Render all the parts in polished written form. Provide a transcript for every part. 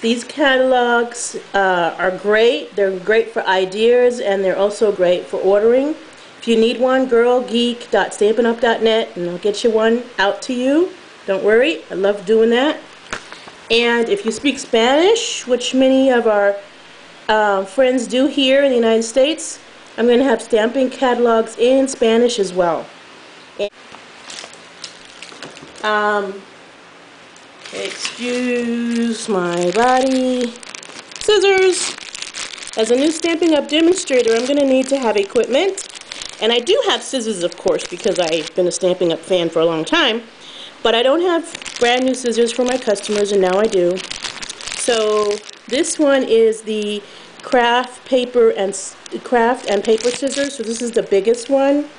These catalogs are great. They're great for ideas, and they're also great for ordering. If you need one, girlgeek.stampinup.net, and I'll get you one out to you. Don't worry, I love doing that. And if you speak Spanish, which many of our friends do here in the United States, I'm going to have stamping catalogs in Spanish as well. Excuse my body. Scissors. As a new Stampin' Up demonstrator, I'm going to need to have equipment. And I do have scissors, of course, because I've been a Stampin' Up fan for a long time. But I don't have brand new scissors for my customers, and now I do. So this one is the craft and paper scissors. So this is the biggest one.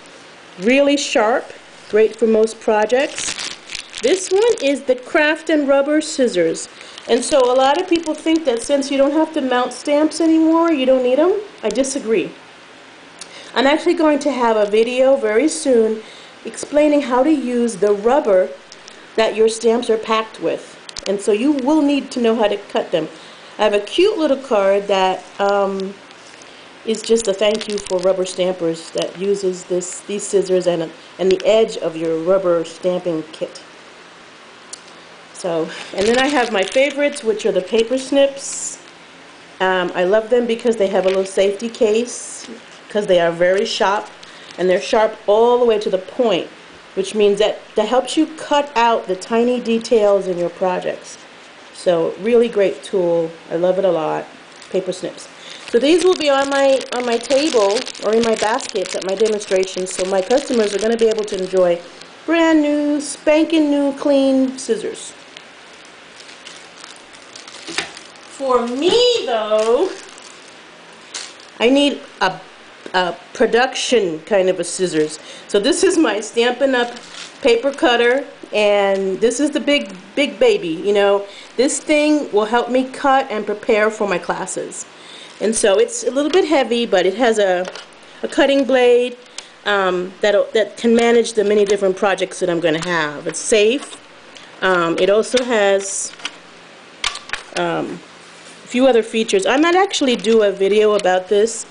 Really sharp. Great for most projects. This one is the craft and rubber scissors. And so a lot of people think that since you don't have to mount stamps anymore, you don't need them. I disagree. I'm actually going to have a video very soon explaining how to use the rubber that your stamps are packed with. And so you will need to know how to cut them. I have a cute little card that is just a thank you for rubber stampers that uses these scissors and the edge of your rubber stamping kit. So, and then I have my favorites, which are the paper snips. I love them because they have a little safety case, because they are very sharp, and they're sharp all the way to the point, which means that helps you cut out the tiny details in your projects. So, really great tool. I love it a lot. Paper snips. So these will be on my table or in my baskets at my demonstrations, so my customers are going to be able to enjoy brand new, spanking new, clean scissors. For me, though, I need a production kind of a scissors. So this is my Stampin' Up paper cutter, and this is the big baby. You know, this thing will help me cut and prepare for my classes. And so it's a little bit heavy, but it has a cutting blade that can manage the many different projects that I'm going to have. It's safe. It also has a few other features. I might actually do a video about this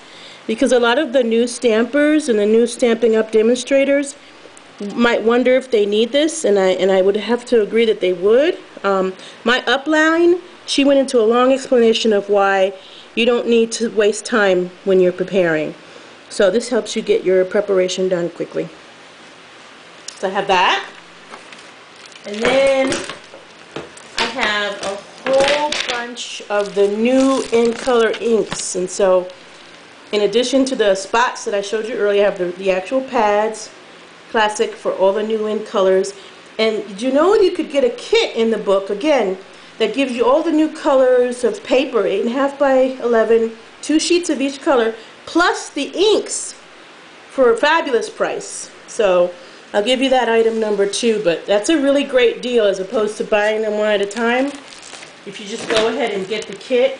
because a lot of the new stampers and the new Stampin' Up demonstrators might wonder if they need this, and I would have to agree that they would. My upline, she went into a long explanation of why you don't need to waste time when you're preparing. So this helps you get your preparation done quickly. So I have that. And then I have a whole bunch of the new in color inks. And so in addition to the spots that I showed you earlier, I have the actual pads, classic for all the new in colors. And did you know you could get a kit in the book, again, that gives you all the new colors of paper, 8.5 by 11, 2 sheets of each color, plus the inks for a fabulous price. So I'll give you that item number 2, but that's a really great deal as opposed to buying them one at a time. If you just go ahead and get the kit,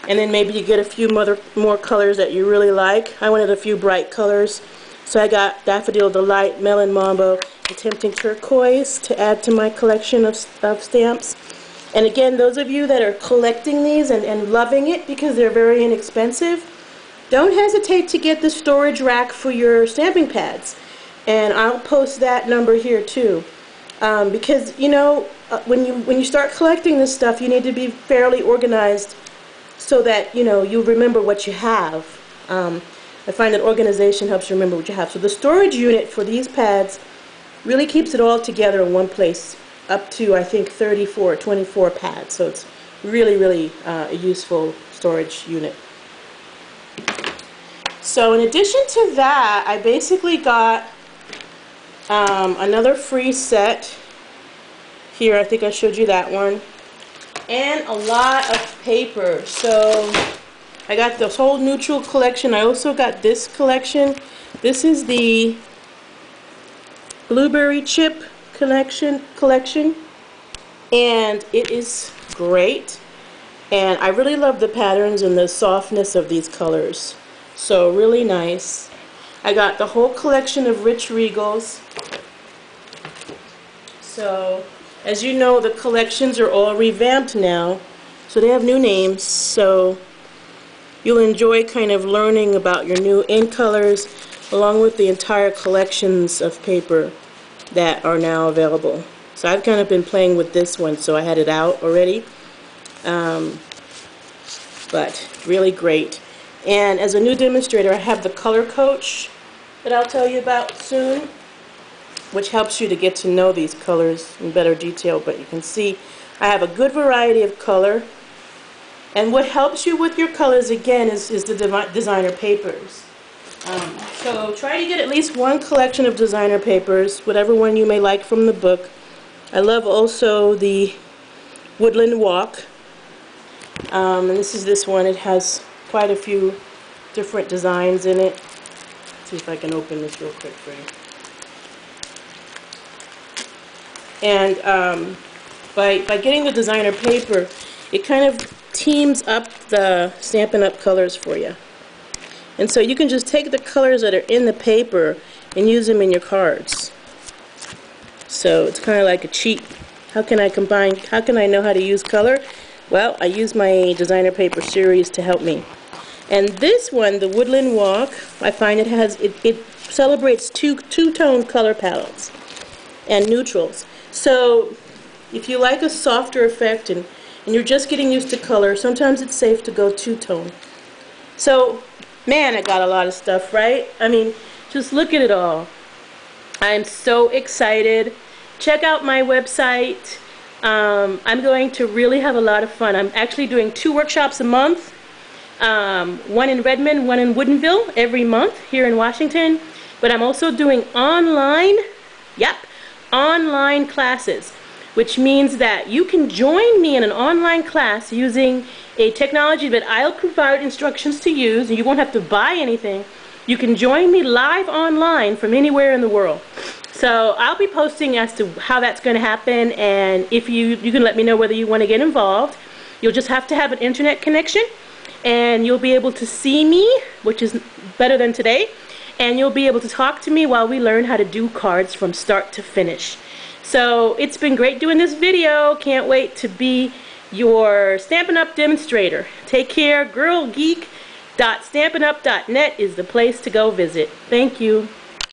and then maybe you get a few more colors that you really like. I wanted a few bright colors, so I got Daffodil Delight, Melon Mambo, and Tempting Turquoise to add to my collection of stamps. And again, those of you that are collecting these and loving it because they're very inexpensive, don't hesitate to get the storage rack for your stamping pads. And I'll post that number here too. Because, you know, when you start collecting this stuff, you need to be fairly organized so that, you know, you remember what you have. I find that organization helps you remember what you have. So the storage unit for these pads really keeps it all together in one place, up to, I think, 34 or 24 pads. So it's really, really a useful storage unit. So in addition to that, I basically got another free set. Here, I think I showed you that one. And a lot of paper. So I got this whole neutral collection. I also got this collection. This is the Blueberry Chip collection, and it is great. And I really love the patterns and the softness of these colors. So really nice. I got the whole collection of Rich Regals. So as you know, the collections are all revamped now. So they have new names, so you'll enjoy kind of learning about your new ink colors along with the entire collections of paper that are now available. So I've kind of been playing with this one, so I had it out already. But really great. And as a new demonstrator, I have the color coach that I'll tell you about soon, which helps you to get to know these colors in better detail. But you can see I have a good variety of color. And what helps you with your colors, again, is the designer papers. So try to get at least one collection of designer papers, whatever one you may like from the book. I love also the Woodland Walk. And this is this one. It has quite a few different designs in it. Let's see if I can open this real quick for you. And by getting the designer paper, it kind of teams up the Stampin' Up colors for you. And so you can just take the colors that are in the paper and use them in your cards. So it's kind of like a cheat. How can I combine, how can I know how to use color? Well, I use my designer paper series to help me. And this one, the Woodland Walk, I find it celebrates two-tone color palettes and neutrals. So if you like a softer effect and you're just getting used to color, sometimes it's safe to go two-tone. So, man, I got a lot of stuff, right? I mean, just look at it all. I'm so excited. Check out my website. I'm going to really have a lot of fun. I'm actually doing 2 workshops a month. One in Redmond, one in Woodinville every month here in Washington. But I'm also doing online classes, which means that you can join me in an online class using a technology that I'll provide instructions to use, and you won't have to buy anything. You can join me live online from anywhere in the world. So I'll be posting as to how that's going to happen, and if you can let me know whether you want to get involved. You'll just have to have an internet connection, and you'll be able to see me, which is better than today, and you'll be able to talk to me while we learn how to do cards from start to finish. So it's been great doing this video. Can't wait to be your Stampin' Up demonstrator. Take care. Girlgeek.stampinup.net is the place to go visit. Thank you.